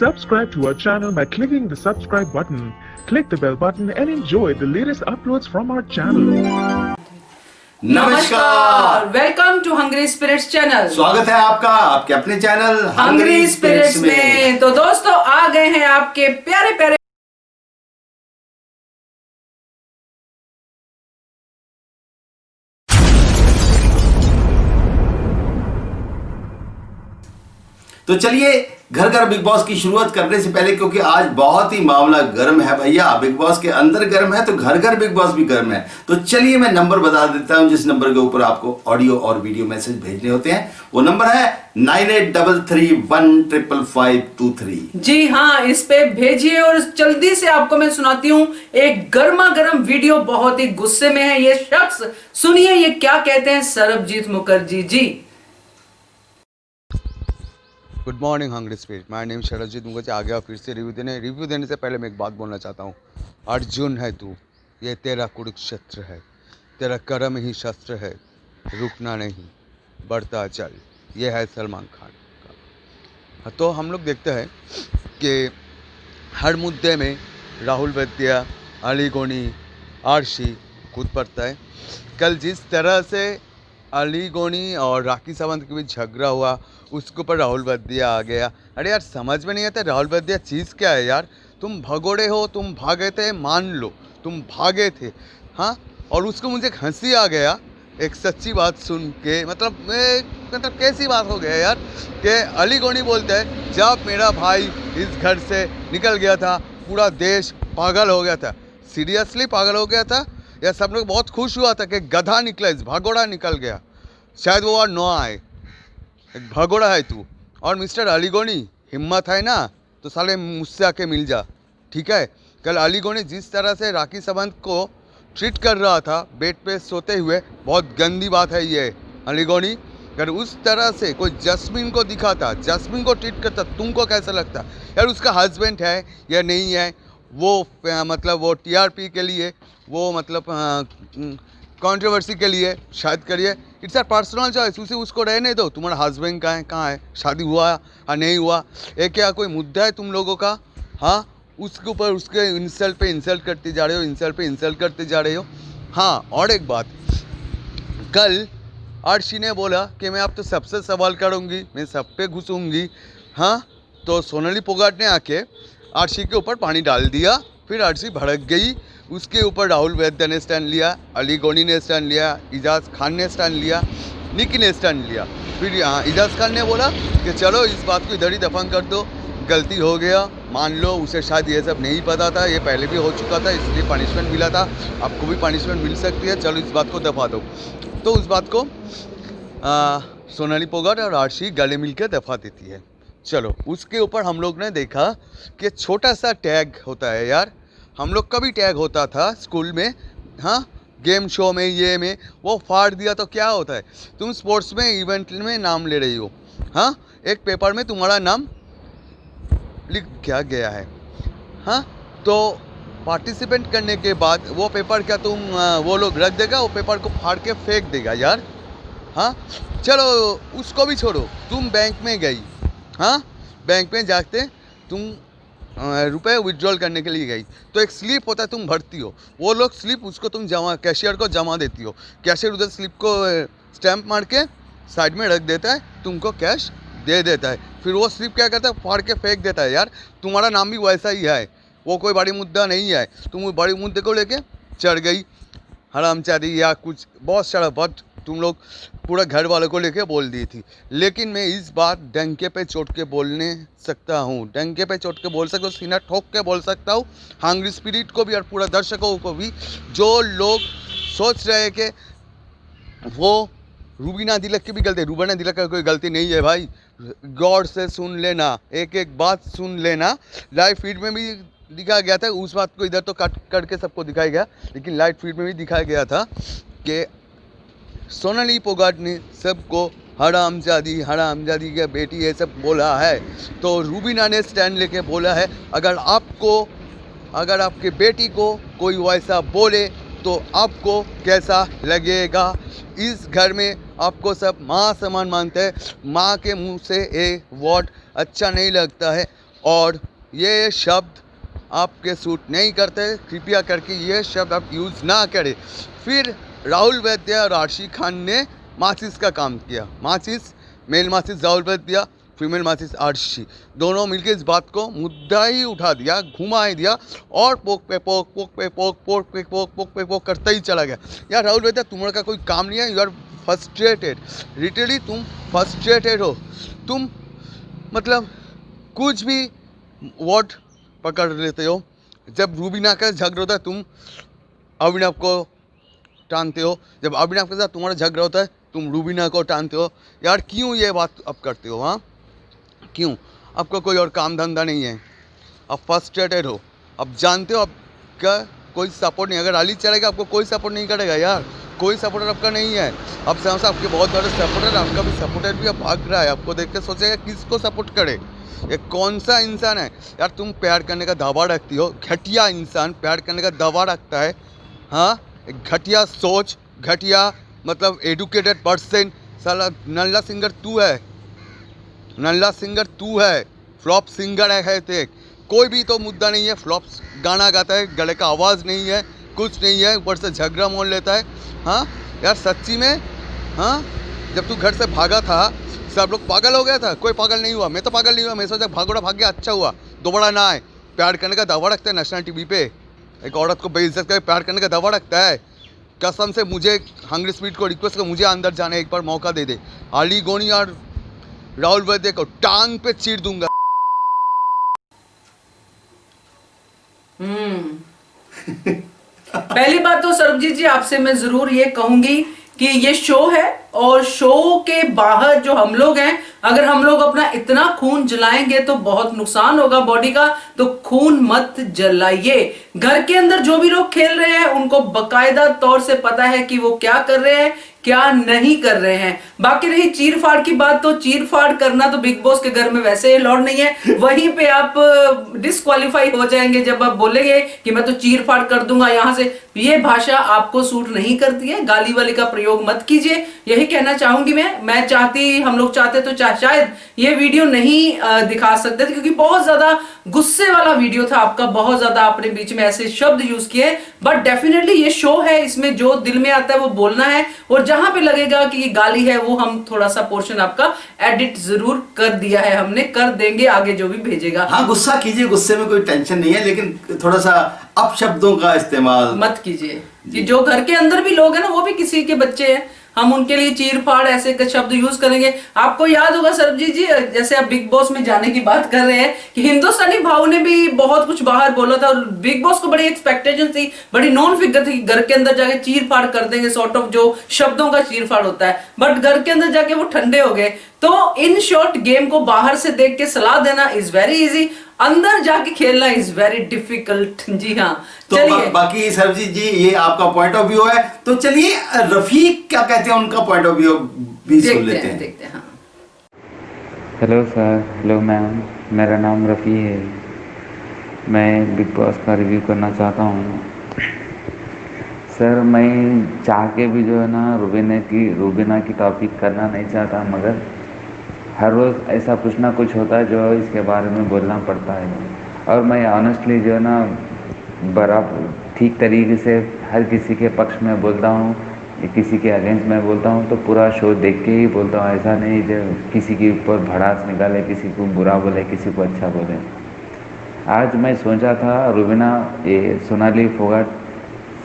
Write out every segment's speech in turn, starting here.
Subscribe to our channel by clicking the subscribe button. Click the bell button and enjoy the latest uploads from our channel. नमस्कार, welcome to Hungry Spirits channel. स्वागत है आपका आपके अपने channel hungry spirits में। तो दोस्तों आ गए हैं आपके प्यारे प्यारे तो चलिए घर घर बिग बॉस की शुरुआत करने से पहले, क्योंकि आज बहुत ही मामला गर्म है भैया, बिग बॉस के अंदर गर्म है तो घर घर बिग बॉस भी गर्म है। तो चलिए मैं नंबर बता देता हूं जिस नंबर के ऊपर आपको ऑडियो और वीडियो मैसेज भेजने होते हैं। वो नंबर है 9833155523। जी हाँ, इस पे भेजिए और जल्दी से आपको मैं सुनाती हूँ एक गर्मा गर्म वीडियो। बहुत ही गुस्से में है ये शख्स, सुनिए ये क्या कहते हैं Sarabjit Mukherjee ji. Good morning hungry spirit, my name Sarabjit Mukherjee. आ गया फिर से रिव्यू देने से पहले मैं एक बात बोलना चाहता हूँ। अर्जुन है तू, ये तेरा कुरुक्षेत्र है, तेरा कर्म ही शस्त्र है, रुकना नहीं बढ़ता चल। ये है सलमान खान का। तो हम लोग देखते हैं कि हर मुद्दे में राहुल वैद्या, अली गोनी, आरशी कूद पड़ता है। कल जिस तरह से अली गोनी और राखी सावंत के बीच झगड़ा हुआ, उसके ऊपर राहुल वैद्या आ गया। अरे यार समझ में नहीं आता राहुल वैद्या चीज़ क्या है यार। तुम भगोड़े हो, तुम भागे थे, मान लो तुम भागे थे, हाँ। और उसको मुझे हंसी आ गया एक सच्ची बात सुन के। मतलब कैसी बात हो गया यार कि अली गोनी बोलते हैं जब मेरा भाई इस घर से निकल गया था पूरा देश पागल हो गया था। सीरियसली पागल हो गया था या सब लोग बहुत खुश हुआ था कि गधा निकला, इस भगोड़ा निकल गया। शायद वो और न आए, एक भगोड़ा है तू। और मिस्टर अली गोनी, हिम्मत है ना तो साले मुझसे आके मिल जा, ठीक है। कल अली गोनी जिस तरह से राखी सावंत को ट्रीट कर रहा था बेड पे सोते हुए, बहुत गंदी बात है ये। अली गोनी अगर उस तरह से कोई जस्मिन को दिखाता, जस्मिन को ट्रीट करता, तुमको कैसा लगता यार? उसका हस्बैंड है या नहीं है वो मतलब वो टीआरपी के लिए, वो मतलब कंट्रोवर्सी के लिए शायद करिए। इट्स आर पर्सनल चॉइस, उसे उसको रहने दो। तुम्हारा हस्बैंड कहाँ है, शादी हुआ या नहीं हुआ, ये क्या कोई मुद्दा है तुम लोगों का? हाँ, उसके ऊपर उसके इंसल्ट पे इंसल्ट करते जा रहे हो, इंसल्ट पे इंसल्ट करते जा रहे हो। हाँ, और एक बात, कल आरशी ने बोला कि मैं अब तो सबसे सवाल करूँगी, मैं सब पे घुसूँगी, हाँ। तो सोनाली पोगाट ने आके आरशी के ऊपर पानी डाल दिया, फिर आरशी भड़क गई। उसके ऊपर राहुल वैद्य ने स्टैंड लिया, अली गोनी ने स्टैंड लिया, इजाज़ खान ने स्टैंड लिया, निकी ने स्टैंड लिया। फिर इजाज़ खान ने बोला कि चलो इस बात को इधर ही दफन कर दो, गलती हो गया, मान लो। उसे शायद ये सब नहीं पता था, ये पहले भी हो चुका था, इसलिए पनिशमेंट मिला था, आपको भी पनिशमेंट मिल सकती है, चलो इस बात को दफा दो। तो उस बात को सोनाली पोगाट और आरशी गले मिल के दफा देती है। चलो उसके ऊपर हम लोग ने देखा कि छोटा सा टैग होता है यार। हम लोग का भी टैग होता था स्कूल में, हाँ, गेम शो में, ये में, वो फाड़ दिया तो क्या होता है? तुम स्पोर्ट्स में इवेंट में नाम ले रही हो, हाँ, एक पेपर में तुम्हारा नाम लिख क्या गया है, हाँ, तो पार्टिसिपेंट करने के बाद वो पेपर क्या तुम वो लोग रख देगा, वो पेपर को फाड़ के फेंक देगा यार, हाँ। चलो उसको भी छोड़ो, तुम बैंक में गई, हाँ, बैंक में जाते तुम रुपए विड्रॉल करने के लिए गई, तो एक स्लिप होता है, तुम भरती हो, वो लोग स्लिप उसको तुम जमा, कैशियर को जमा देती हो, कैशियर उधर स्लिप को स्टैंप मार के साइड में रख देता है, तुमको कैश दे देता है। फिर वो स्लिप क्या करता है, फाड़ के फेंक देता है यार। तुम्हारा नाम भी वैसा ही है, वो कोई बड़ी मुद्दा नहीं है। तुम बड़ी मुद्दे को लेके चढ़ गई, हरामजादी या कुछ बहुत सारा बात तुम लोग पूरा घर वालों को लेके बोल दी थी। लेकिन मैं इस बात डंके पे चोट के बोलने सकता हूँ, डंके पे चोट के बोल सकता हूँ, सीना ठोक के बोल सकता हूँ हंग्री स्पिरिट को भी और पूरा दर्शकों को भी, जो लोग सोच रहे हैं कि वो रूबीना दिलक की भी गलती है। रूबीना दिलक का कोई गलती नहीं है भाई, गौर से सुन लेना, एक एक बात सुन लेना। लाइव फीड में भी दिखाया गया था, उस बात को इधर तो कट करके सबको दिखाया गया, लेकिन लाइव फीड में भी दिखाया गया था कि सोनाली पोगाट ने सबको हरामजादी के बेटी ये सब बोला है। तो रूबीना ने स्टैंड लेके बोला है अगर आपके बेटी को कोई वैसा बोले तो आपको कैसा लगेगा? इस घर में आपको सब माँ समान मानते हैं, माँ के मुंह से ए वर्ड अच्छा नहीं लगता है। और ये शब्द आपके सूट नहीं करते, कृपया करके ये शब्द आप यूज़ ना करें। फिर राहुल वैद्य और आर्शी खान ने माचिस का काम किया। माचिस, मेल माचिस राहुल वैद्य, फीमेल माचिस आर्शी, दोनों मिलकर इस बात को मुद्दा ही उठा दिया, घुमा ही दिया और पोक पे पोक, पोक पे पोक, पोक पे पोक, पोक पे पोक करता ही चला गया। यार राहुल वैद्य, तुम्हारा का कोई काम नहीं है, यू आर फ्रस्ट्रेटेड, लिटरली तुम फ्रस्ट्रेटेड हो। तुम मतलब कुछ भी वर्ड पकड़ लेते हो। जब रूबीना का झगड़ा होता है तुम अभिनव को टानते हो, जब अभिनव के साथ तुम्हारा झगड़ा होता है तुम रूबीना को टानते हो। यार क्यों ये बात अब करते हो? हाँ क्यों? आपको कोई और काम धंधा नहीं है, आप फ्रस्ट्रेटेड हो, अब जानते हो आपका कोई सपोर्ट नहीं। अगर अली चलेगा आपको कोई सपोर्ट नहीं करेगा यार, कोई सपोर्टर आपका नहीं है। अब समझ आपके बहुत बड़े सपोर्टर, आपका भी सपोर्टर भी अब भाग रहा है, आपको देख के सोचेगा किसको सपोर्ट करे, ये कौन सा इंसान है। यार तुम प्यार करने का दावा रखती हो, घटिया इंसान प्यार करने का दावा रखता है। हाँ, एक घटिया सोच, घटिया मतलब एडुकेटेड पर्सन। साला नल्ला सिंगर तू है, नल्ला सिंगर तू है, फ्लॉप सिंगर है ते। कोई भी तो मुद्दा नहीं है, फ्लॉप गाना गाता है, गले का आवाज़ नहीं है, कुछ नहीं है, ऊपर से झगड़ा मोल लेता है। हाँ यार सच्ची में, हाँ जब तू घर से भागा था सब लोग पागल हो गया था, कोई पागल नहीं हुआ। मैं तो पागल नहीं हुआ, मैं सोचा भागोड़ा भाग गया, अच्छा हुआ। दोबारा ना आए, प्यार करने का दावा रखता है नेशनल टीवी पे, एक औरत को बेइज्जत करके प्यार करने का दावा रखता है। कसम से मुझे हंग्री स्पीड को रिक्वेस्ट कर, मुझे अंदर जाने एक बार मौका दे दे। अली गोनी और राहुल वैद्य को टांग पे चीर दूंगा। पहली बात तो सरबजीत जी आपसे मैं जरूर ये कहूंगी कि ये शो है और शो के बाहर जो हम लोग हैं, अगर हम लोग अपना इतना खून जलाएंगे तो बहुत नुकसान होगा बॉडी का, तो खून मत जलाइए। घर के अंदर जो भी लोग खेल रहे हैं उनको बकायदा तौर से पता है कि वो क्या कर रहे हैं क्या नहीं कर रहे हैं। बाकी रही चीर फाड़ की बात, तो चीर फाड़ करना तो बिग बॉस के घर में वैसे ही लॉर्ड नहीं है, वहीं पे आप डिस्क्वालीफाई हो जाएंगे जब आप बोलेंगे कि मैं तो चीर फाड़ कर दूंगा यहां से। ये भाषा आपको सूट नहीं करती है, गाली वाली का प्रयोग मत कीजिए, यही कहना चाहूंगी मैं चाहती, हम लोग चाहते तो शायद ये वीडियो नहीं दिखा सकते थे, क्योंकि बहुत ज्यादा गुस्से वाला वीडियो था आपका, बहुत ज्यादा आपने बीच में ऐसे शब्द यूज किए। बट डेफिनेटली ये शो है, इसमें जो दिल में आता है वो बोलना है, और जहां पे लगेगा कि ये गाली है वो हम थोड़ा सा पोर्शन आपका एडिट जरूर कर दिया है, हमने कर देंगे आगे जो भी भेजेगा। हाँ गुस्सा कीजिए, गुस्से में कोई टेंशन नहीं है, लेकिन थोड़ा सा अपशब्दों का इस्तेमाल मत कीजिए। कि जो घर के अंदर भी लोग हैं ना, वो भी किसी के बच्चे हैं, हम उनके लिए चीर फाड़ ऐसे शब्द यूज करेंगे। आपको याद होगा सरबजीत जी, जैसे आप बिग बॉस में जाने की बात कर रहे हैं कि हिंदुस्तानी भाव ने भी बहुत कुछ बाहर बोला था, और बिग बॉस को बड़ी एक्सपेक्टेशन थी, बड़ी नॉन फिगर थी, घर के अंदर जाके चीर फाड़ कर देंगे, सॉर्ट ऑफ जो शब्दों का चीर फाड़ होता है। बट घर के अंदर जाके वो ठंडे हो गए। तो इन शॉर्ट गेम को बाहर से देख के सलाह देना इज वेरी इजी, अंदर जाके खेलना इज वेरी डिफिकल्ट। जी हाँ, तो बाकी सरबजीत जी ये आपका पॉइंट ऑफ व्यू है, तो चलिए रफीक क्या कहते हैं उनका पॉइंट ऑफ व्यू भी सुन लेते हैं। देखते हैं। हाँ। हेलो सर, हेलो मैम, मेरा नाम रफ़ी है। मैं बिग बॉस का रिव्यू करना चाहता हूँ। सर मैं चाह के भी जो है ना रूबीना की टॉपिक करना नहीं चाहता, मगर हर रोज़ ऐसा कुछ ना कुछ होता है जो इसके बारे में बोलना पड़ता है। और मैं ऑनेस्टली जो है ना बराबर ठीक तरीके से हर किसी के पक्ष में बोलता हूँ, किसी के अगेंस्ट में बोलता हूँ, तो पूरा शो देख के ही बोलता हूँ। ऐसा नहीं जो किसी के ऊपर भड़ास निकाले, किसी को बुरा बोले, किसी को अच्छा बोले। आज मैं सोचा था रूबीना ये सोनाली फोगाट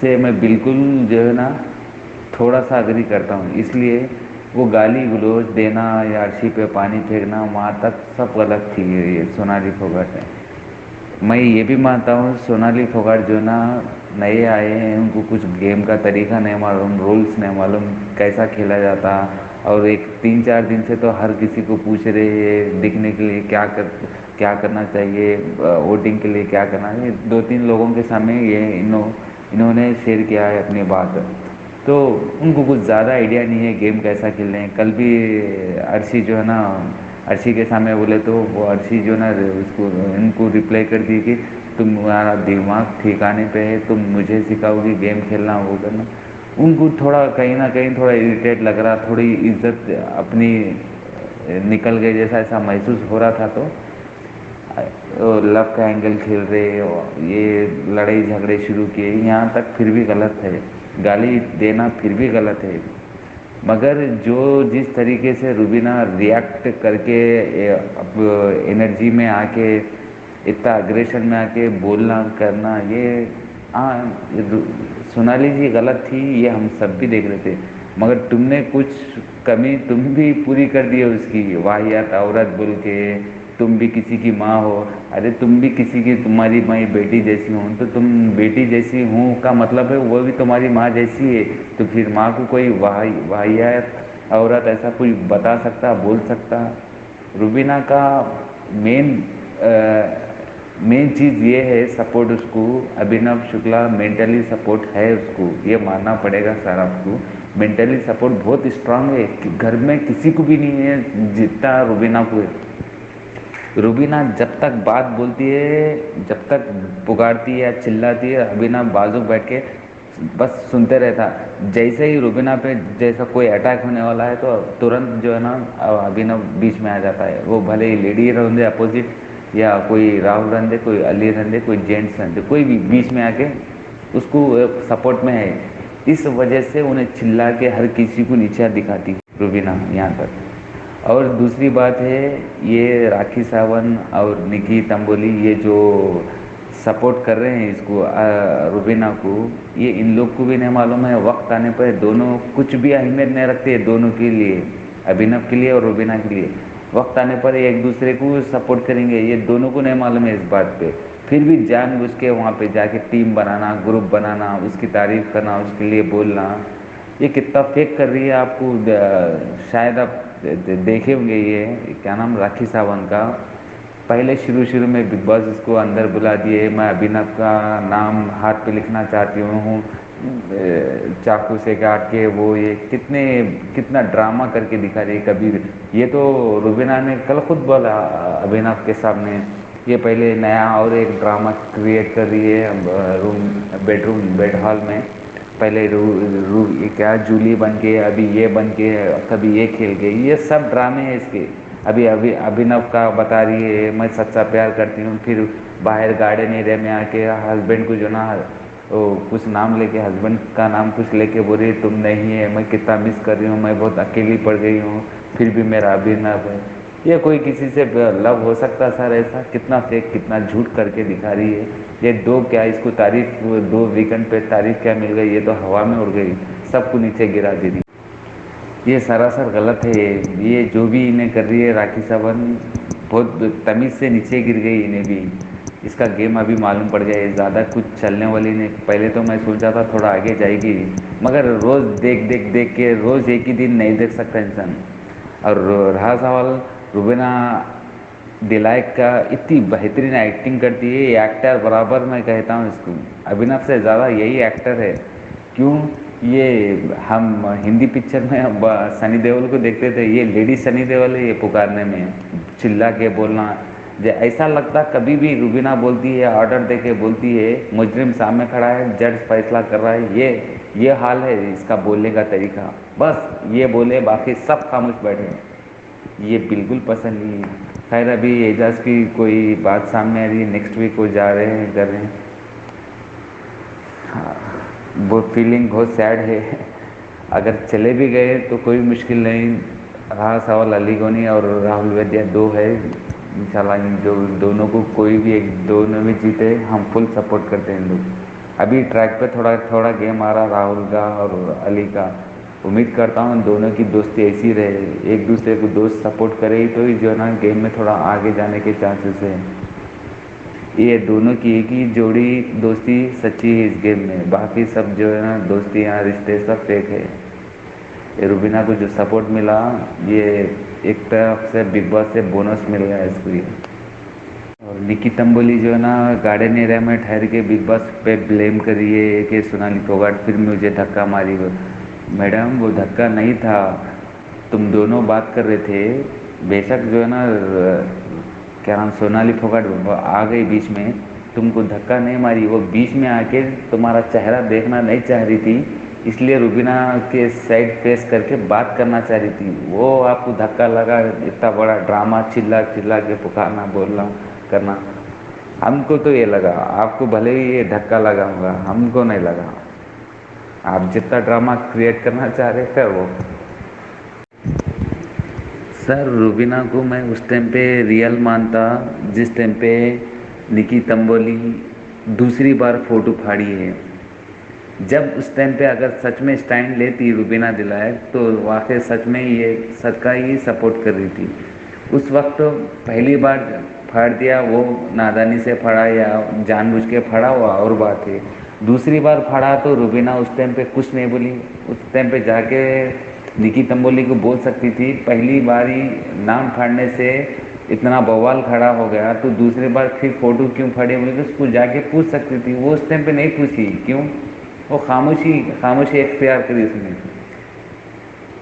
से मैं बिल्कुल जो है ना थोड़ा सा अग्री करता हूँ, इसलिए वो गाली गलौज देना या अर्शी पे पानी फेंकना वहाँ तक सब गलत थी। ये सोनाली फोगाट है, मैं ये भी मानता हूँ सोनाली फोगाट जो ना नए आए हैं, उनको कुछ गेम का तरीका नहीं मालूम, रूल्स नहीं मालूम कैसा खेला जाता, और एक 3-4 दिन से तो हर किसी को पूछ रहे हैं दिखने के लिए क्या करना चाहिए, वोटिंग के लिए क्या करना है। 2-3 लोगों के सामने ये इन्होंने शेयर किया है अपनी बात, तो उनको कुछ ज़्यादा आइडिया नहीं है गेम कैसा खेलने हैं। कल भी अर्शी जो है ना, अर्शी के सामने बोले तो वो अर्शी जो ना उसको इनको रिप्लाई कर दी कि तुम्हारा दिमाग ठिकाने पे है, तुम मुझे सिखाओगी गेम खेलना, वो करना। उनको थोड़ा कहीं ना कहीं थोड़ा इरिटेट लग रहा, थोड़ी इज्जत अपनी निकल गई जैसा ऐसा महसूस हो रहा था। तो लव का एंगल खेल रहे और ये लड़ाई झगड़े शुरू किए, यहाँ तक फिर भी गलत है। गाली देना फिर भी गलत है, मगर जो जिस तरीके से रुबीना रिएक्ट करके अब एनर्जी में आके इतना अग्रेशन में आके बोलना करना, ये सोनाली जी गलत थी, ये हम सब भी देख रहे थे, मगर तुमने कुछ कमी तुम भी पूरी कर दी है उसकी। वाहियात औरत बोल के तुम भी किसी की माँ हो, अरे तुम भी किसी की, तुम्हारी माँ बेटी जैसी हूँ, तो तुम बेटी जैसी हूँ का मतलब है वो भी तुम्हारी माँ जैसी है, तो फिर माँ को कोई वाहियात औरत ऐसा कोई बता सकता, बोल सकता? रुबीना का मेन चीज़ ये है सपोर्ट उसको, अभिनव शुक्ला मेंटली सपोर्ट है उसको, ये मानना पड़ेगा सर आपको। मेंटली सपोर्ट बहुत स्ट्रांग है कि घर में किसी को भी नहीं है जितना रुबीना को है। रुबीना जब तक बात बोलती है, जब तक पुकारती है या चिल्लाती है, अभिनव बाजू बैठ के बस सुनते रहता। जैसे ही रुबीना पे जैसा कोई अटैक होने वाला है तो तुरंत जो है ना अभिनव बीच में आ जाता है। वो भले ही लेडी रहने अपोजिट, या कोई राहुल रंदे, कोई अली रंदे, कोई जेंट्स रंदे, कोई भी बीच में आके उसको सपोर्ट में है। इस वजह से उन्हें चिल्ला के हर किसी को नीचा दिखाती रुबीना यहाँ पर। और दूसरी बात है, ये राखी सावंत और निकी तंबोली ये जो सपोर्ट कर रहे हैं इसको रुबीना को, ये इन लोग को भी नहीं मालूम है वक्त आने पर दोनों कुछ भी अहमियत नहीं रखते दोनों के लिए, अभिनव के लिए और रुबीना के लिए। वक्त आने पर एक दूसरे को सपोर्ट करेंगे, ये दोनों को नहीं मालूम है इस बात पे, फिर भी जानबूझ के वहाँ पे जाके टीम बनाना, ग्रुप बनाना, उसकी तारीफ करना, उसके लिए बोलना, ये कितना फेक कर रही है। आपको शायद आप देखे होंगे, ये क्या नाम राखी सावंत का, पहले शुरू में बिग बॉस इसको अंदर बुला दिए, मैं अभिनव का नाम हाथ पे लिखना चाहती हूँ, चाकू से काट के वो, ये कितना ड्रामा करके दिखा रही है। कभी ये तो रुबीना ने कल खुद बोला अभिनव के सामने, ये पहले नया और एक ड्रामा क्रिएट कर रही है बेड हॉल में, पहले ये क्या जूली बन के, अभी ये बन के, कभी ये खेल गई, ये सब ड्रामे हैं इसके। अभी अभिनव का बता रही है मैं सच्चा प्यार करती हूँ, फिर बाहर गार्डन एरिया में आके हस्बैंड को जो ना कुछ नाम लेके, हस्बैंड का नाम कुछ लेके बोल रही तुम नहीं है, मैं कितना मिस कर रही हूँ, मैं बहुत अकेली पड़ गई हूँ, फिर भी मेरा अभिनव है। ये कोई किसी से लव हो सकता सर? ऐसा कितना फेक, कितना झूठ करके दिखा रही है। ये दो क्या इसको तारीफ, 2 वीकेंड पे तारीफ क्या मिल गई, ये तो हवा में उड़ गई, सबको नीचे गिरा दे रही। ये सरासर गलत है। ये जो भी इन्हें कर रही है राखी सावंत, बहुत तमीज़ से नीचे गिर गई इन्हें भी। इसका गेम अभी मालूम पड़ गया है, ज़्यादा कुछ चलने वाली नहीं। पहले तो मैं सोचा था थोड़ा आगे जाएगी, मगर रोज़ देख के रोज़ एक ही दिन नहीं देख सकता इंसान। और रहा सवाल रुबीना डिलाइक का, इतनी बेहतरीन एक्टिंग करती है, ये एक्टर बराबर मैं कहता हूँ इसको, अभिनव से ज़्यादा यही एक्टर है। क्यों? ये हम हिंदी पिक्चर में सनी देओल को देखते थे, ये लेडी सनी देओल है, ये पुकारने में चिल्ला के बोलना, ऐसा लगता कभी भी रुबीना बोलती है, ऑर्डर दे के बोलती है, मुजरिम सामने खड़ा है, जज फैसला कर रहा है, ये हाल है इसका बोलने का तरीका। बस ये बोले, बाकी सब खामोश बैठे, ये बिल्कुल पसंद नहीं है। खैर अभी एजाज की कोई बात सामने आ रही है, नेक्स्ट वीक को जा रहे हैं, कर रहे हैं। हाँ, वो फीलिंग बहुत सैड है। अगर चले भी गए तो कोई मुश्किल नहीं, रहा सवाल अली गोनी और राहुल वैद्या 2 है, इंशाल्लाह इन दोनों को कोई भी एक, दोनों भी जीते, हम फुल सपोर्ट करते हैं इन लोग। अभी ट्रैक पे थोड़ा गेम आ रहा राहुल का और अली का, उम्मीद करता हूँ दोनों की दोस्ती ऐसी रहे, एक दूसरे को दोस्त सपोर्ट करे ही तो ही जो है ना गेम में थोड़ा आगे जाने के चांसेस हैं। ये दोनों की एक ही जोड़ी दोस्ती सच्ची है इस गेम में, बाकी सब जो है ना दोस्तियाँ रिश्ते सब फेक है। ये रुबीना को जो सपोर्ट मिला, ये एक तरफ से बिग बॉस से बोनस मिल गया इसको ये। और निकी तंबोली जो है ना गार्डन एरिया में ठहर के बिग बॉस पे ब्लेम कर रही है कि सोनाली फोगाट फिर मुझे धक्का मारी। मैडम वो धक्का नहीं था, तुम दोनों बात कर रहे थे, बेशक जो है ना क्या नाम सोनाली फोगाट आ गई बीच में, तुमको धक्का नहीं मारी, वो बीच में आके तुम्हारा चेहरा देखना नहीं चाह रही थी, इसलिए रुबीना के साइड फेस करके बात करना चाह रही थी, वो आपको धक्का लगा। इतना बड़ा ड्रामा, चिल्ला के पुकारना बोलना, करना। हमको तो ये लगा, आपको भले ही ये धक्का लगा होगा, हमको नहीं लगा। आप जितना ड्रामा क्रिएट करना चाह रहे थे वो। सर रूबीना को मैं उस टाइम पे रियल मानता जिस टाइम पे निकी तंबोली दूसरी बार फोटो फाड़ी है। जब उस टाइम पे अगर सच में स्टैंड लेती रूबीना दिलायक तो वाकई सच में ये सच का ही सपोर्ट कर रही थी। उस वक्त पहली बार फाड़ दिया, वो नादानी से फाड़ा या जानबूझ के फाड़ा हुआ और बात है। दूसरी बार फाड़ा तो रूबीना उस टाइम पे कुछ नहीं बोली। उस टाइम पे जाके निकी तंबोली को बोल सकती थी, पहली बार ही नाम फाड़ने से इतना बवाल खड़ा हो गया तो दूसरी बार फिर फोटो क्यों फाड़े बोले तो उसको जाके पूछ सकती थी। वो उस टाइम पे नहीं पूछी, क्यों? वो खामोशी इख्तियार करी उसने,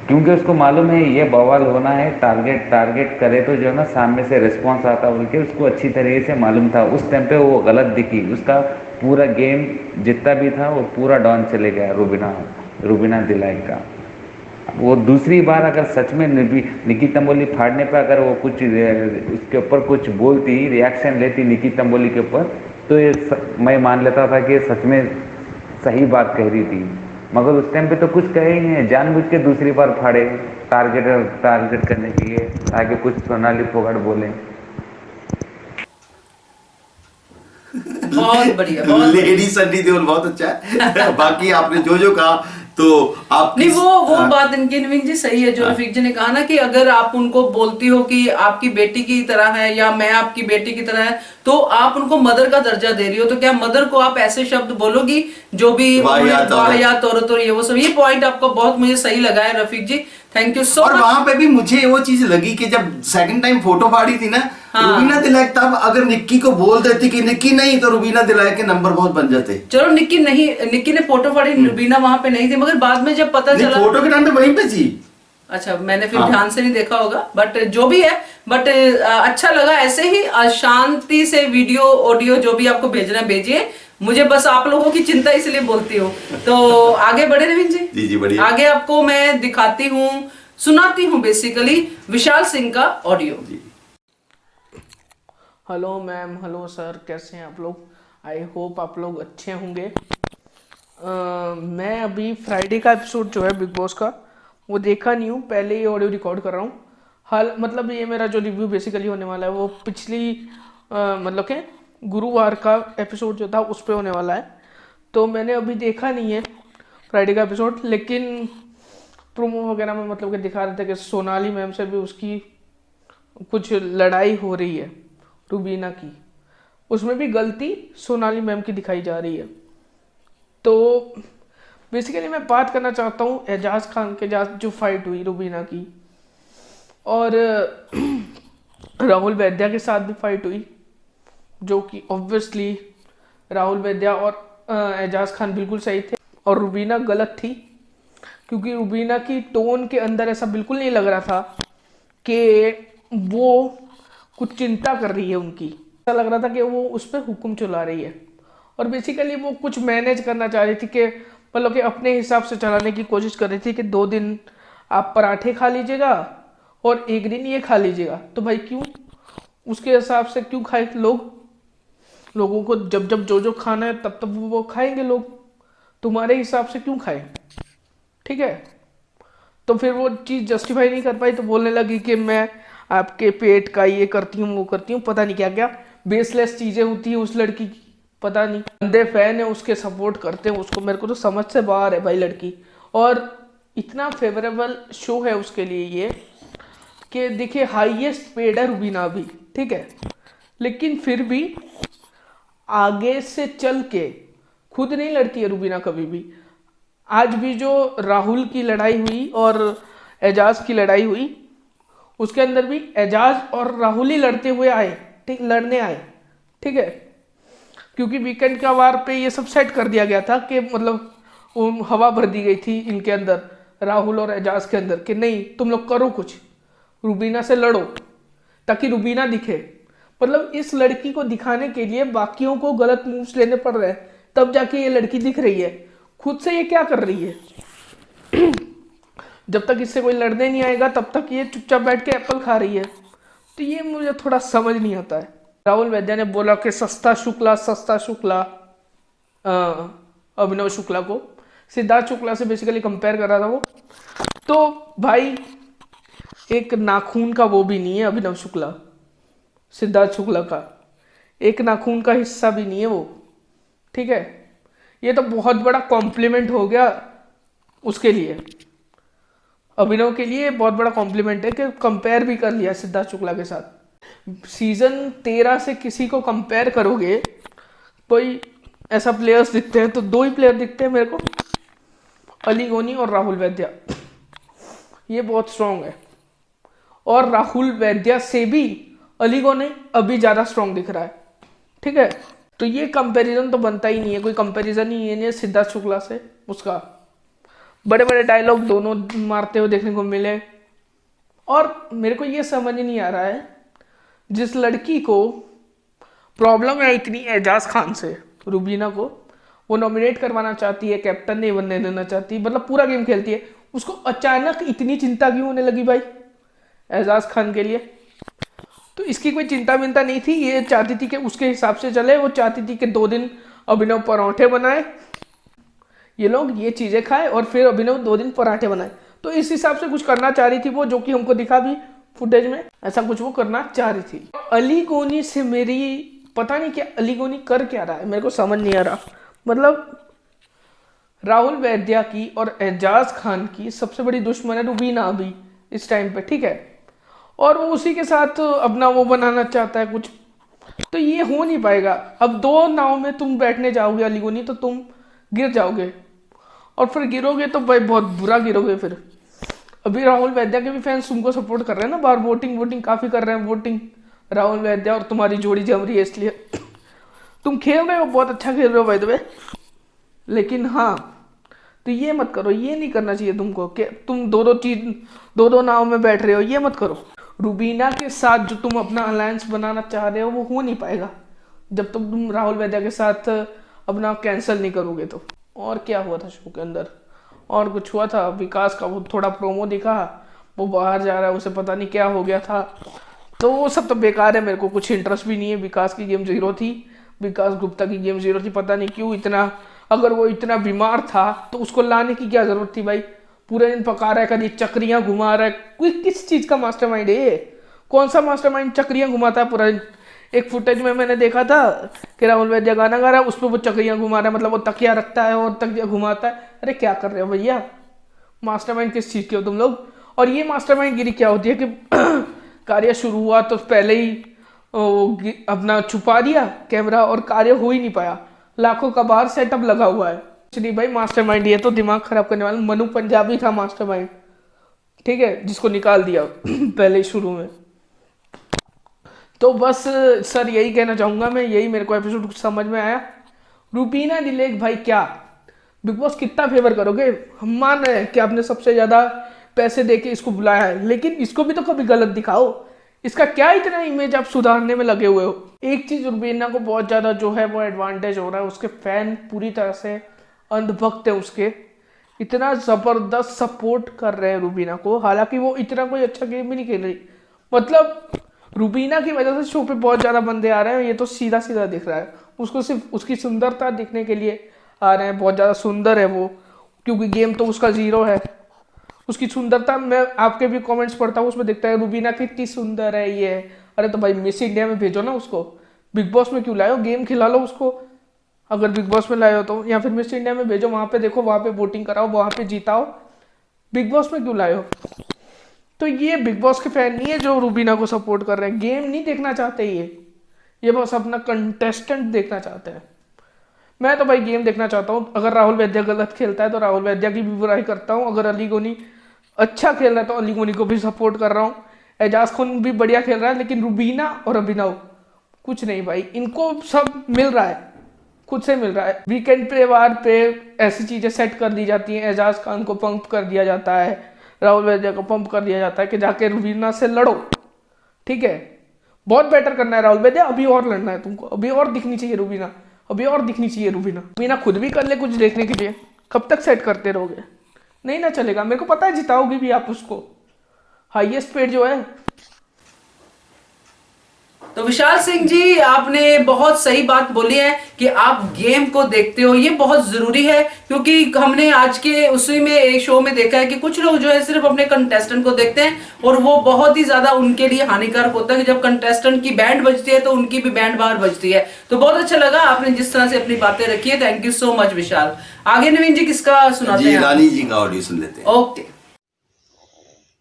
क्योंकि उसको मालूम है ये बवाल होना है। टारगेट करे तो जो है ना सामने से रिस्पॉन्स आता बोल के उसको अच्छी तरीके से मालूम था। उस टाइम पे वो गलत दिखी, उसका पूरा गेम जितना भी था वो पूरा डाउन चले गया रूबीना दिलायक का। वो दूसरी बार अगर सच में निकी तंबोली फाड़ने पे अगर वो कुछ उसके ऊपर कुछ बोलती, रिएक्शन लेती निकी तंबोली के ऊपर, तो ये मैं मान लेता था कि सच में सही बात कह रही थी। मगर उस टाइम पे तो कुछ कहे ही नहीं, जानबूझ के दूसरी बार फाड़े टारगेट करने के लिए ताकि कुछ सोनाली फोगाट बोले। बहुत बढ़िया, बहुत लेडी सन्नी देओल बहुत अच्छा है। बाकी आपने जो कहा तो आप नहीं, वो बात इनकी नवीन जी सही है जो रफीक जी ने कहा ना कि अगर आप उनको बोलती हो कि आपकी बेटी की तरह है या मैं आपकी बेटी की तरह है तो आप उनको मदर का दर्जा दे रही हो, तो क्या मदर को आप ऐसे शब्द बोलोगी जो भी वाहियात औरत और ये वो सब। ये पॉइंट आपको बहुत मुझे सही लगा है रफीक जी, थैंक यू सो मच। और वहां पे भी मुझे वो चीज लगी कि जब सेकंड टाइम फोटो फाड़ी थी ना रूबीना दिलायक, तब अगर निक्की को बोल देती कि निक्की नहीं तो रूबीना दिलायक के नंबर बहुत बन जाते। चलो निक्की ने फोटो फाड़ी, रूबीना वहां पे नहीं थी, मगर बाद में जब पता चला फोटो के टाइम पे वहीं पे थी। अच्छा, मैंने फिर ध्यान से नहीं देखा होगा, बट जो भी है, बट अच्छा लगा। ऐसे ही शांति से वीडियो ऑडियो जो भी आपको भेजना है भेजिए, मुझे बस आप लोगों की चिंता इसलिए बोलती हूँ। तो आगे बढ़े नवीन जी। जी बढ़िया। आगे आपको मैं दिखाती हूँ, सुनाती हूँ बेसिकली विशाल सिंह का audio. Hello ma'am, hello sir, कैसे हैं आप लोग? आई होप आप लोग अच्छे होंगे। मैं अभी फ्राइडे का एपिसोड जो है बिग बॉस का वो देखा नहीं हूँ, पहले ही ऑडियो रिकॉर्ड कर रहा हूँ। मतलब ये मेरा जो रिव्यू बेसिकली होने वाला है वो पिछली मतलब के गुरुवार का एपिसोड जो था उस पर होने वाला है। तो मैंने अभी देखा नहीं है फ्राइडे का एपिसोड, लेकिन प्रोमो वगैरह में मतलब कि दिखा रहे थे कि सोनाली मैम से भी उसकी कुछ लड़ाई हो रही है रूबीना की, उसमें भी गलती सोनाली मैम की दिखाई जा रही है। तो बेसिकली मैं बात करना चाहता हूँ एजाज खान के साथ जो फाइट हुई रूबीना की, और राहुल वैद्या के साथ भी फाइट हुई, जो कि ऑब्वियसली राहुल वैद्या और एजाज खान बिल्कुल सही थे और रूबीना गलत थी, क्योंकि रूबीना की टोन के अंदर ऐसा बिल्कुल नहीं लग रहा था कि वो कुछ चिंता कर रही है उनकी। ऐसा लग रहा था कि वो उस पर हुक्म चला रही है और बेसिकली वो कुछ मैनेज करना चाह रही थी कि मतलब कि अपने हिसाब से चलाने की कोशिश कर रही थी कि 2 दिन आप पराठे खा लीजिएगा और 1 दिन ये खा लीजिएगा। तो भाई क्यों उसके हिसाब से क्यों खाए लोगों को जब जब जो खाना है तब तब वो खाएंगे लोग, तुम्हारे हिसाब से क्यों खाए? ठीक है, तो फिर वो चीज़ जस्टिफाई नहीं कर पाई तो बोलने लगी कि मैं आपके पेट का ये करती हूँ वो करती हूँ, पता नहीं क्या क्या बेसलेस चीज़ें होती है उस लड़की की, पता नहीं बंदे फैन है उसके, सपोर्ट करते हैं उसको। मेरे को तो समझ से बाहर है भाई लड़की, और इतना फेवरेबल शो है उसके लिए ये कि देखिए हाईएस्ट पेड है रूबीना अभी, ठीक है, लेकिन फिर भी आगे से चल के खुद नहीं लड़ती है रूबीना कभी भी। आज भी जो राहुल की लड़ाई हुई और एजाज की लड़ाई हुई उसके अंदर भी एजाज और राहुल ही लड़ते हुए आए, ठीक, लड़ने आए, ठीक है, क्योंकि वीकेंड का वार पे ये सब सेट कर दिया गया था कि मतलब हवा भर दी गई थी इनके अंदर, राहुल और एजाज के अंदर, कि नहीं तुम लोग करो कुछ, रूबीना से लड़ो ताकि रूबीना दिखे। मतलब इस लड़की को दिखाने के लिए बाकियों को गलत मूव्स लेने पड़ रहे हैं, तब जाके ये लड़की दिख रही है। खुद से ये क्या कर रही है? जब तक इससे कोई लड़ने नहीं आएगा तब तक ये चुपचाप बैठ के एप्पल खा रही है। तो ये मुझे थोड़ा समझ नहीं आता है। राहुल वैद्या ने बोला कि सस्ता शुक्ला अभिनव शुक्ला को सिद्धार्थ शुक्ला से बेसिकली कंपेयर कर रहा था वो। तो भाई एक नाखून का वो भी नहीं है अभिनव शुक्ला, सिद्धार्थ शुक्ला का एक नाखून का हिस्सा भी नहीं है वो, ठीक है। ये तो बहुत बड़ा कॉम्प्लीमेंट हो गया उसके लिए, अभिनव के लिए बहुत बड़ा कॉम्प्लीमेंट है कि कंपेयर भी कर लिया सिद्धार्थ शुक्ला के साथ। सीजन 13 से किसी को कंपेयर करोगे, कोई ऐसा प्लेयर्स दिखते हैं तो दो ही प्लेयर दिखते हैं मेरे को, अली गोनी और राहुल वैद्या। ये बहुत स्ट्रांग है, और राहुल वैद्या से भी अली गोनी अभी ज़्यादा स्ट्रांग दिख रहा है, ठीक है। तो ये कंपैरिजन तो बनता ही नहीं है, कोई कंपैरिजन ही नहीं है सिद्धार्थ शुक्ला से। उसका बड़े बड़े डायलॉग दोनों मारते हुए देखने को मिले, और मेरे को ये समझ नहीं आ रहा है जिस लड़की को प्रॉब्लम है इतनी एजाज खान से, रुबीना को वो नॉमिनेट करवाना चाहती है, कैप्टन नहीं बनने देना चाहती, मतलब पूरा गेम खेलती है, उसको अचानक इतनी चिंता क्यों होने लगी भाई एजाज खान के लिए? तो इसकी कोई चिंता विंता नहीं थी, ये चाहती थी कि उसके हिसाब से चले। वो चाहती थी कि 2 दिन अभिनव पराठे बनाए, ये लोग ये चीज़ें खाए, और फिर अभिनव 2 दिन पराठे बनाए। तो इस हिसाब से कुछ करना चाह रही थी वो, जो कि हमको दिखा भी फुटेज में, ऐसा कुछ वो करना चाह रही थी। अली गोनी से मेरी पता नहीं क्या, अली गोनी कर क्या रहा है मेरे को समझ नहीं आ रहा। मतलब राहुल वैद्या की और एजाज खान की सबसे बड़ी दुश्मन है रुबीना अभी इस टाइम पे, ठीक है, और वो उसी के साथ अपना वो बनाना चाहता है कुछ। तो ये हो नहीं पाएगा। अब 2 नाव में तुम बैठने जाओगे अली गोनी, तो तुम गिर जाओगे, और फिर गिरोगे तो भाई बहुत बुरा गिरोगे। फिर अभी राहुल वैद्या के भी फैंस तुमको सपोर्ट कर रहे हैं ना, बाहर वोटिंग काफ़ी कर रहे हैं, वोटिंग राहुल वैद्या और तुम्हारी जोड़ी जम रही है, इसलिए तुम खेल रहे हो, बहुत अच्छा खेल रहे हो बाय द वे। लेकिन हाँ, तो ये मत करो, ये नहीं करना चाहिए तुमको कि तुम दो नाव में बैठ रहे हो, ये मत करो। रुबीना के साथ जो तुम अपना अलायंस बनाना चाह रहे हो वो हो नहीं पाएगा जब तक तुम राहुल वैद्या के साथ अपना कैंसिल नहीं करोगे। तो और क्या हुआ था शो के अंदर? और कुछ हुआ था? विकास का वो थोड़ा प्रोमो दिखा, वो बाहर जा रहा है, उसे पता नहीं क्या हो गया था, तो वो सब तो बेकार है, मेरे को कुछ इंटरेस्ट भी नहीं है। विकास की गेम 0 थी, विकास गुप्ता की गेम 0 थी, पता नहीं क्यों इतना, अगर वो इतना बीमार था तो उसको लाने की क्या जरूरत थी भाई? पूरे दिन पका रहा है, कभी चक्रियां घुमा रहा है, कोई किस चीज का मास्टरमाइंड है ये? कौन सा मास्टरमाइंड चक्रियां घुमाता है पूरा दिन? एक फुटेज में मैंने देखा था कि राहुल वैद्या गाना गा रहा है, उस पर वो चक्रियां घुमा रहा है, मतलब वो तकिया रखता है और तकिया घुमाता है। अरे क्या कर रहे हो भैया? मास्टरमाइंड किस चीज के हो तुम लोग? और ये मास्टरमाइंड गिरी क्या होती है कि कार्य शुरू हुआ तो पहले ही अपना छुपा दिया कैमरा, और कार्य हो ही नहीं पाया, लाखों का बाहर सेटअप लगा हुआ है। नहीं भाई, मास्टरमाइंड ये तो दिमाग खराब करने वाला मनु पंजाबी था मास्टरमाइंड, ठीक है, जिसको निकाल दिया पहले ही शुरू में। तो बस सर यही कहना चाहूंगा मैं, यही मेरे को एपिसोड कुछ समझ में आया। रुबीना डिलेक भाई, क्या बिग बॉस कितना फेवर करोगे? हम मान रहे हैं कि आपने सबसे ज्यादा पैसे देके इसको बुलाया है, लेकिन इसको भी तो कभी गलत दिखाओ। इसका क्या इतना इमेज आप सुधारने में लगे हुए हो? एक चीज रुबीना को बहुत ज्यादा जो है वो एडवांटेज हो रहा है, उसके फैन पूरी तरह से अंधभक्त है उसके, इतना जबरदस्त सपोर्ट कर रहे हैं रुबीना को, हालांकि वो इतना कोई अच्छा गेम भी नहीं खेल रही। मतलब रुबीना की वजह से शो पे बहुत ज्यादा बंदे आ रहे हैं, ये तो सीधा सीधा दिख रहा है। उसको सिर्फ उसकी सुंदरता दिखने के लिए आ रहे हैं, बहुत ज्यादा सुंदर है वो, क्योंकि गेम तो उसका 0 है। उसकी सुंदरता, मैं आपके भी कमेंट्स पढ़ता हूँ, उसमें दिखता है रुबीना कितनी सुंदर है ये। अरे तो भाई मिस इंडिया में भेजो ना उसको, बिग बॉस में क्यों लाए हो? गेम खिला लो उसको, अगर बिग बॉस में लाए हो तो, या फिर मिस इंडिया में भेजो, वहां पे देखो, वहां पे वोटिंग कराओ, वहां पे जीताओ। बिग बॉस में क्यों लाए हो? तो ये बिग बॉस के फैन नहीं है जो रुबीना को सपोर्ट कर रहे हैं, गेम नहीं देखना चाहते ये बस अपना कंटेस्टेंट देखना चाहते हैं। मैं तो भाई गेम देखना चाहता हूँ। अगर राहुल वैद्या गलत खेलता है तो राहुल वैद्या की भी बुराई करता हूँ, अगर अली गोनी अच्छा खेल रहा है तो अली गोनी को भी सपोर्ट कर रहा हूँ। एजाज खान भी बढ़िया खेल रहा है, लेकिन रुबीना और अभिनव कुछ नहीं भाई, इनको सब मिल रहा है, खुद से मिल रहा है। वीकेंड पे वार पे ऐसी चीजें सेट कर दी जाती हैं, एजाज खान को पंप कर दिया जाता है, राहुल वैद्या को पंप कर दिया जाता है कि जाके रुबीना से लड़ो, ठीक है, बहुत बेटर करना है राहुल वैद्या, अभी और लड़ना है तुमको, अभी और दिखनी चाहिए रुबीना, अभी और दिखनी चाहिए रुबीना। रुबीना खुद भी कर ले कुछ देखने के लिए, कब तक सेट करते रहोगे? नहीं ना चलेगा, मेरे को पता है जिताओगे भी आप उसको। हाईएस्ट पेड जो है तो विशाल सिंह जी, आपने बहुत सही बात बोली है कि आप गेम को देखते हो, ये बहुत जरूरी है। क्योंकि हमने आज के उसी में एक शो में देखा है कि कुछ लोग जो है सिर्फ अपने कंटेस्टेंट को देखते हैं, और वो बहुत ही ज्यादा उनके लिए हानिकारक होता है कि जब कंटेस्टेंट की बैंड बजती है तो उनकी भी बैंड बाहर बजती है। तो बहुत अच्छा लगा आपने जिस तरह से अपनी बातें रखी है, थैंक यू सो मच विशाल। आगे नवीन जी किसका सुनाते जी हैं? रानी जी का ऑडियो सुन लेते हैं। ओके।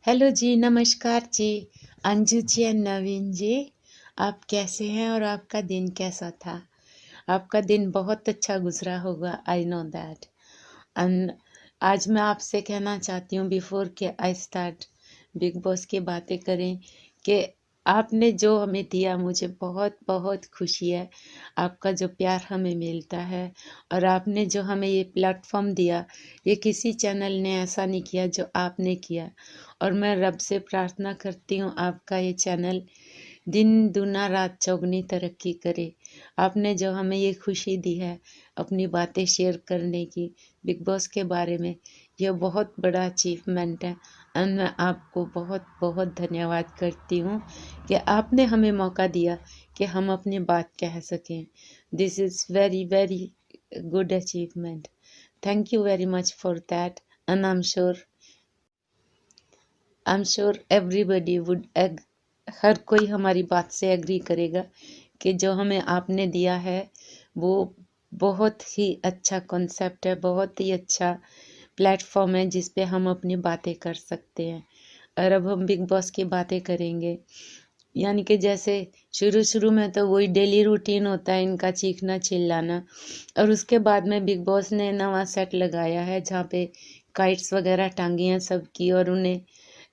हेलो जी, नमस्कार जी, अंजू जी एंड नवीन जी, आप कैसे हैं और आपका दिन कैसा था? आपका दिन बहुत अच्छा गुजरा होगा, आई नो दैट। एंड आज मैं आपसे कहना चाहती हूँ बिफोर के आई स्टार्ट बिग बॉस की बातें करें कि आपने जो हमें दिया, मुझे बहुत बहुत खुशी है। आपका जो प्यार हमें मिलता है और आपने जो हमें ये प्लेटफॉर्म दिया, ये किसी चैनल ने ऐसा नहीं किया जो आपने किया। और मैं रब से प्रार्थना करती हूँ आपका ये चैनल दिन दुना रात चौगनी तरक्की करे। आपने जो हमें ये खुशी दी है अपनी बातें शेयर करने की बिग बॉस के बारे में, यह बहुत बड़ा अचीवमेंट है। और मैं आपको बहुत बहुत धन्यवाद करती हूँ कि आपने हमें मौका दिया कि हम अपनी बात कह सकें। This is very very good achievement. Thank you very much for that. And I am sure everybody would, हर कोई हमारी बात से एग्री करेगा कि जो हमें आपने दिया है वो बहुत ही अच्छा कॉन्सेप्ट है, बहुत ही अच्छा प्लेटफॉर्म है जिस पे हम अपनी बातें कर सकते हैं। और अब हम बिग बॉस की बातें करेंगे। यानी कि जैसे शुरू में तो वही डेली रूटीन होता है इनका चीखना चिल्लाना, और उसके बाद में बिग बॉस ने नवा सेट लगाया है जहाँ पे काइट्स वगैरह टांगी हैं सबकी, और उन्हें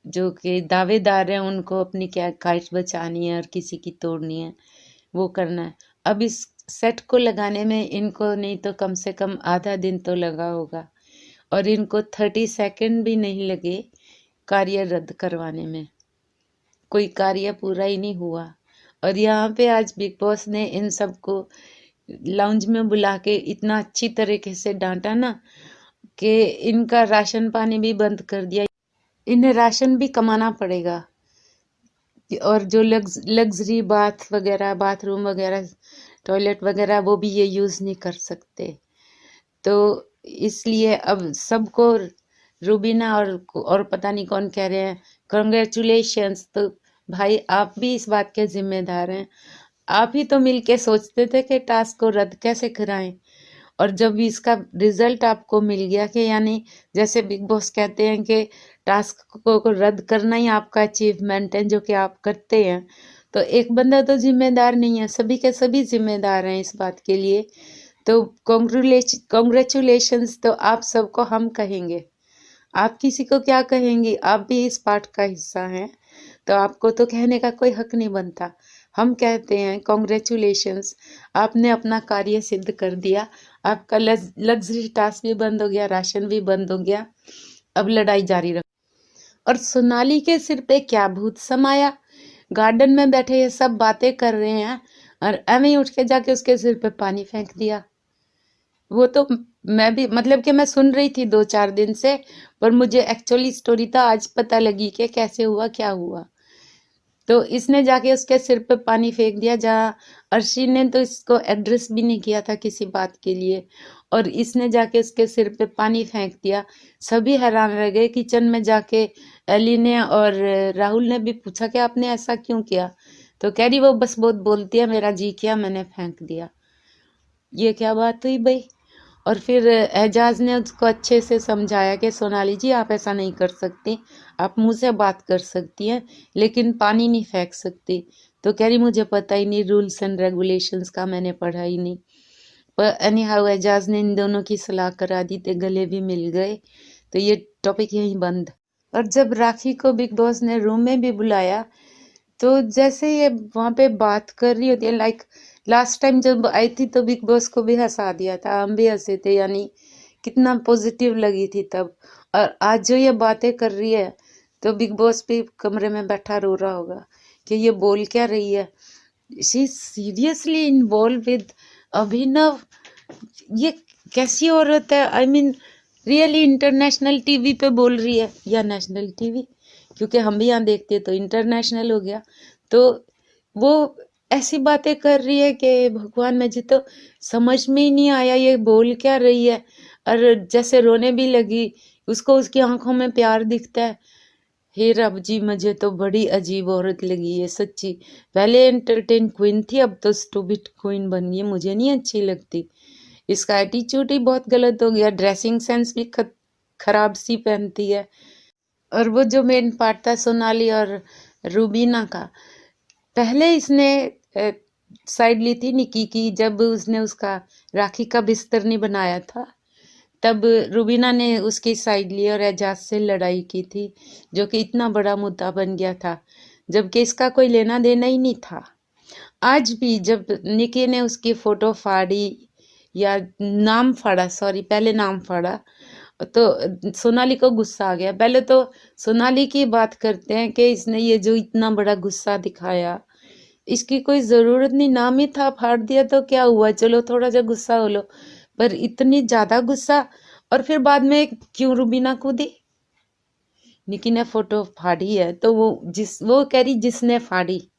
जो कि दावेदार हैं उनको अपनी क्या काइट्स बचानी है और किसी की तोड़नी है, वो करना है। अब इस सेट को लगाने में इनको नहीं तो कम से कम आधा दिन तो लगा होगा, और इनको 30 सेकंड भी नहीं लगे कार्य रद्द करवाने में। कोई कार्य पूरा ही नहीं हुआ। और यहाँ पे आज बिग बॉस ने इन सबको लाउंज में बुला के इतना अच्छी तरीके से डांटा ना कि इनका राशन पानी भी बंद कर दिया। इन्हें राशन भी कमाना पड़ेगा, और जो लग्जरी बाथरूम वगैरह टॉयलेट वगैरह वो भी ये यूज़ नहीं कर सकते। तो इसलिए अब सबको रूबीना और पता नहीं कौन कह रहे हैं कंग्रेचुलेशंस। तो भाई आप भी इस बात के जिम्मेदार हैं। आप ही तो मिलके सोचते थे कि टास्क को रद्द कैसे कराएं, और जब इसका रिजल्ट आपको मिल गया कि यानी जैसे बिग बॉस कहते हैं कि टास्क को रद्द करना ही आपका अचीवमेंट है जो कि आप करते हैं, तो एक बंदा तो जिम्मेदार नहीं है, सभी के सभी जिम्मेदार हैं इस बात के लिए। तो कॉन्ग्रेचुलेशंस तो आप सबको हम कहेंगे, आप किसी को क्या कहेंगी? आप भी इस पार्ट का हिस्सा हैं, तो आपको तो कहने का कोई हक नहीं बनता। हम कहते हैं कॉन्ग्रेचुलेशंस, आपने अपना कार्य सिद्ध कर दिया। आपका लग्जरी टास्क भी बंद हो गया, राशन भी बंद हो गया, अब लड़ाई जारी रखो। और सोनाली के सिर पे क्या भूत समाया? गार्डन में बैठे ये सब बातें कर रहे हैं और एਵੇਂ उठ के जाके उसके सिर पे पानी फेंक दिया। वो तो मैं भी मतलब कि मैं सुन रही थी 2-4 दिन से, पर मुझे एक्चुअली स्टोरी तो आज पता लगी कि कैसे हुआ क्या हुआ। तो इसने जाके उसके सिर पे पानी फेंक दिया, जहाँ अर्शी ने तो इसको एड्रेस भी नहीं किया था किसी बात के लिए, और इसने जाके उसके सिर पे पानी फेंक दिया। सभी हैरान रह गए। किचन में जाके एली ने और राहुल ने भी पूछा कि आपने ऐसा क्यों किया, तो कह रही वो बस बहुत बोलती है, मेरा जी किया मैंने फेंक दिया। ये क्या बात हुई भाई? और फिर एजाज ने उसको अच्छे से समझाया कि सोनाली जी आप ऐसा नहीं कर सकती, आप मुंह से बात कर सकती हैं लेकिन पानी नहीं फेंक सकती। तो कह रही मुझे पता ही नहीं, रूल्स एंड रेगुलेशंस का मैंने पढ़ा ही नहीं। पर एनी हाउ एजाज ने इन दोनों की सलाह करा दी, तो गले भी मिल गए। तो ये टॉपिक यहीं बंद। और जब राखी को बिग बॉस ने रूम में भी बुलाया, तो जैसे ये वहाँ पे बात कर रही होती है, लाइक लास्ट टाइम जब आई थी तो बिग बॉस को भी हंसा दिया था, हम भी हंसे थे, यानी कितना पॉजिटिव लगी थी तब। और आज जो ये बातें कर रही है तो बिग बॉस भी कमरे में बैठा रो रहा होगा कि ये बोल क्या रही है। शी सीरियसली इन्वॉल्व विद अभिनव। ये कैसी औरत है? I mean really international TV पे बोल रही है, या नेशनल टीवी, क्योंकि हम भी यहाँ देखते हैं तो इंटरनेशनल हो गया। तो वो ऐसी बातें कर रही है कि भगवान मुझे तो समझ में ही नहीं आया ये बोल क्या रही है। और जैसे रोने भी लगी, उसको उसकी आंखों में प्यार दिखता है। हे रब जी, मुझे तो बड़ी अजीब औरत लगी है सच्ची। पहले एंटरटेन क्वीन थी, अब तो स्टूपिड क्वीन बन गई, मुझे नहीं अच्छी लगती। इसका एटीट्यूड ही बहुत गलत हो गया, ड्रेसिंग सेंस भी खराब सी पहनती है। और वो जो मेन पार्ट था सोनाली और रूबीना का, पहले इसने साइड ली थी निकी की, जब उसने उसका राखी का बिस्तर नहीं बनाया था, तब रूबीना ने उसकी साइड ली और एजाज से लड़ाई की थी, जो कि इतना बड़ा मुद्दा बन गया था, जबकि इसका कोई लेना देना ही नहीं था। आज भी जब निकी ने उसकी फोटो फाड़ी, या नाम फाड़ा, सॉरी पहले नाम फाड़ा, तो सोनाली को गुस्सा आ गया। पहले तो सोनाली की बात करते हैं कि इसने ये जो इतना बड़ा गुस्सा दिखाया, इसकी कोई ज़रूरत नहीं, नाम ही था, फाड़ दिया तो क्या हुआ, चलो थोड़ा सा गुस्सा हो लो, पर इतनी ज़्यादा गुस्सा। और फिर बाद में क्यों रूबीना कूदी? निकी ने फोटो फाड़ी है तो वो कह रही जिसने फाड़ी,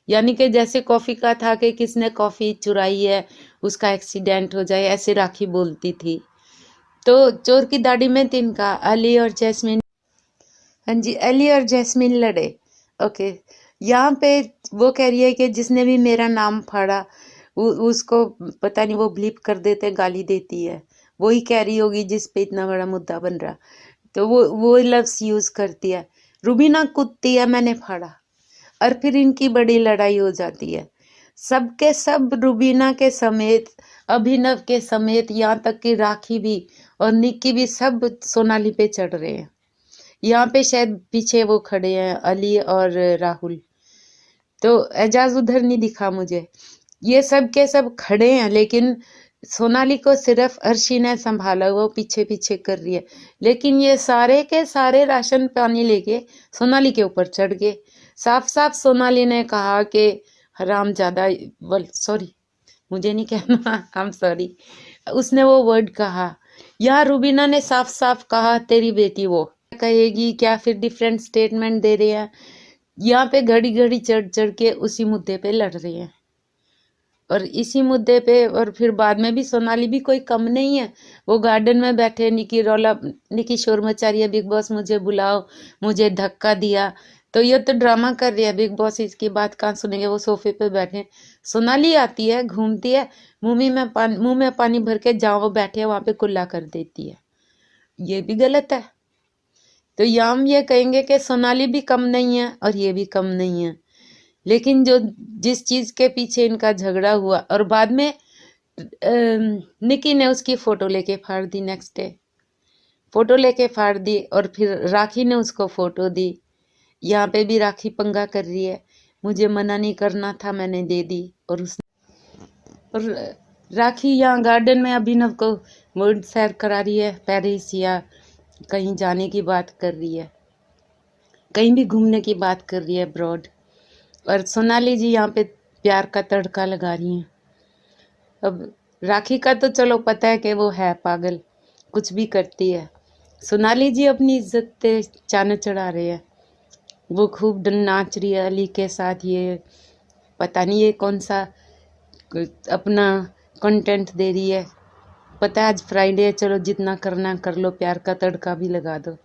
यानी कि जैसे कॉफ़ी का था कि किसने कॉफ़ी चुराई है, उसका एक्सीडेंट हो जाए, ऐसे राखी बोलती थी। तो चोर की दाढ़ी में तिनका, अली और जैस्मिन, हाँ जी, अली और जैस्मिन लड़े। ओके, यहाँ पे वो कह रही है कि जिसने भी मेरा नाम फाड़ा उसको पता नहीं, वो ब्लीप कर देते, गाली देती है, वही कह रही होगी जिस पे इतना बड़ा मुद्दा बन रहा, तो वो लफ्ज़ यूज़ करती है। रूबीना कूदती है मैंने फाड़ा, और फिर इनकी बड़ी लड़ाई हो जाती है। सब के सब रूबीना के समेत, अभिनव के समेत, यहाँ तक कि राखी भी और निक्की भी सब सोनाली पे चढ़ रहे हैं। यहाँ पे शायद पीछे वो खड़े हैं अली और राहुल, तो एजाज उधर नहीं दिखा मुझे। ये सब के सब खड़े हैं, लेकिन सोनाली को सिर्फ अर्शी ने संभाला, वो पीछे पीछे कर रही है। लेकिन ये सारे के सारे राशन पानी लेके सोनाली के ऊपर चढ़ गए। साफ साफ सोनाली ने कहा कि हरामजादा, सॉरी मुझे नहीं कहना, आई एम सॉरी, उसने वो वर्ड कहा। यहाँ रूबीना ने साफ साफ कहा तेरी बेटी वो कहेगी क्या, फिर डिफरेंट स्टेटमेंट दे रहे हैं। यहाँ पे घड़ी घड़ी चढ़ चढ़ के उसी मुद्दे पे लड़ रहे हैं, और इसी मुद्दे पे, और फिर बाद में भी सोनाली भी कोई कम नहीं है। वो गार्डन में बैठे, निकी शोर मचा रही है, बिग बॉस मुझे बुलाओ, मुझे धक्का दिया, तो ये तो ड्रामा कर रही है। बिग बॉस इसकी बात कहाँ सुनेंगे, वो सोफे पे बैठे। सोनाली आती है, घूमती है, मुंह में पानी भर के जहाँ वो बैठे हैं वहाँ पे कुल्ला कर देती है, ये भी गलत है। तो यहाँ हम ये कहेंगे कि सोनाली भी कम नहीं है और ये भी कम नहीं है, लेकिन जिस चीज़ के पीछे इनका झगड़ा हुआ, और बाद में निकी ने उसकी फ़ोटो लेके फाड़ दी, नेक्स्ट डे फ़ोटो लेके फाड़ दी, और फिर राखी ने उसको फ़ोटो दी। यहाँ पे भी राखी पंगा कर रही है, मुझे मना नहीं करना था, मैंने दे दी। और राखी यहाँ गार्डन में अभिनव को वर्ल्ड सैर करा रही है, पेरिस या कहीं जाने की बात कर रही है, कहीं भी घूमने की बात कर रही है ब्रॉड। और सोनाली जी यहाँ पे प्यार का तड़का लगा रही हैं। अब राखी का तो चलो पता है कि वो है पागल, कुछ भी करती है। सोनाली जी अपनी इज्जत पे चान चढ़ा रहे हैं, वो खूब नाच रही है अली के साथ। ये पता नहीं ये कौन सा अपना कंटेंट दे रही है, पता है आज फ्राइडे है, चलो जितना करना कर लो, प्यार का तड़का भी लगा दो।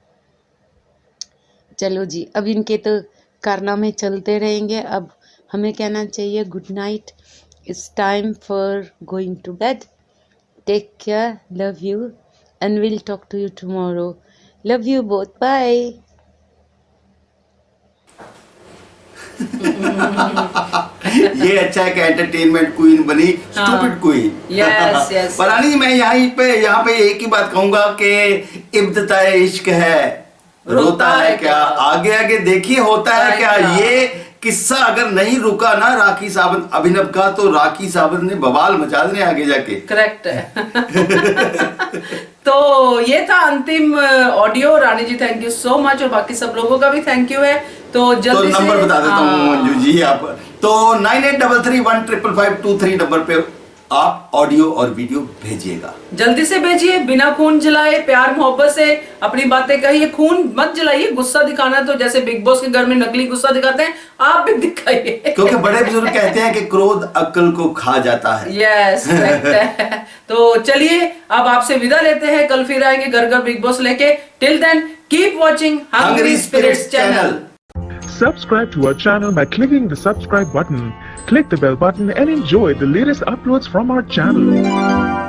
चलो जी, अब इनके तो कारनामे चलते रहेंगे। अब हमें कहना चाहिए good night, it's time for going to bed. Take care, love you and will talk to you tomorrow. Love you both, bye. ये अच्छा है कि एंटरटेनमेंट क्वीन बनी, स्टूपिड क्वीन। Yes yes. पर रानी, मैं यहाँ पे एक ही बात कहूंगा कि इब्तिदाए इश्क है, रोता है क्या, आगे आगे देखिए होता है क्या। ये किस्सा अगर नहीं रुका ना राखी सावंत अभिनव का, तो राखी सावंत ने बवाल मचा देने आगे जाके। करेक्ट है। तो ये था अंतिम audio. Rani ji thank you so much, और बाकी सब लोगों का भी थैंक यू है। तो जल्दी से नंबर बता देता हूँ मंजू जी आप, तो 9833155523 नंबर पे आप ऑडियो और वीडियो भेजिएगा। जल्दी से भेजिए, बिना खून जलाए, प्यार मोहब्बत से अपनी बातें कहिए। खून मत जलाइए, गुस्सा दिखाना तो जैसे बिग बॉस के घर में नकली गुस्सा दिखाते हैं, आप भी दिखाइए। क्योंकि बड़े बुजुर्ग कहते हैं कि क्रोध अक्ल को खा जाता है। यस, तो चलिए अब आपसे विदा लेते हैं, कल फिर आएंगे घर घर बिग बॉस लेके। Till then keep watching Hungry Spirits channel. Subscribe to our channel by clicking the subscribe button. Click the bell button and enjoy the latest uploads from our channel.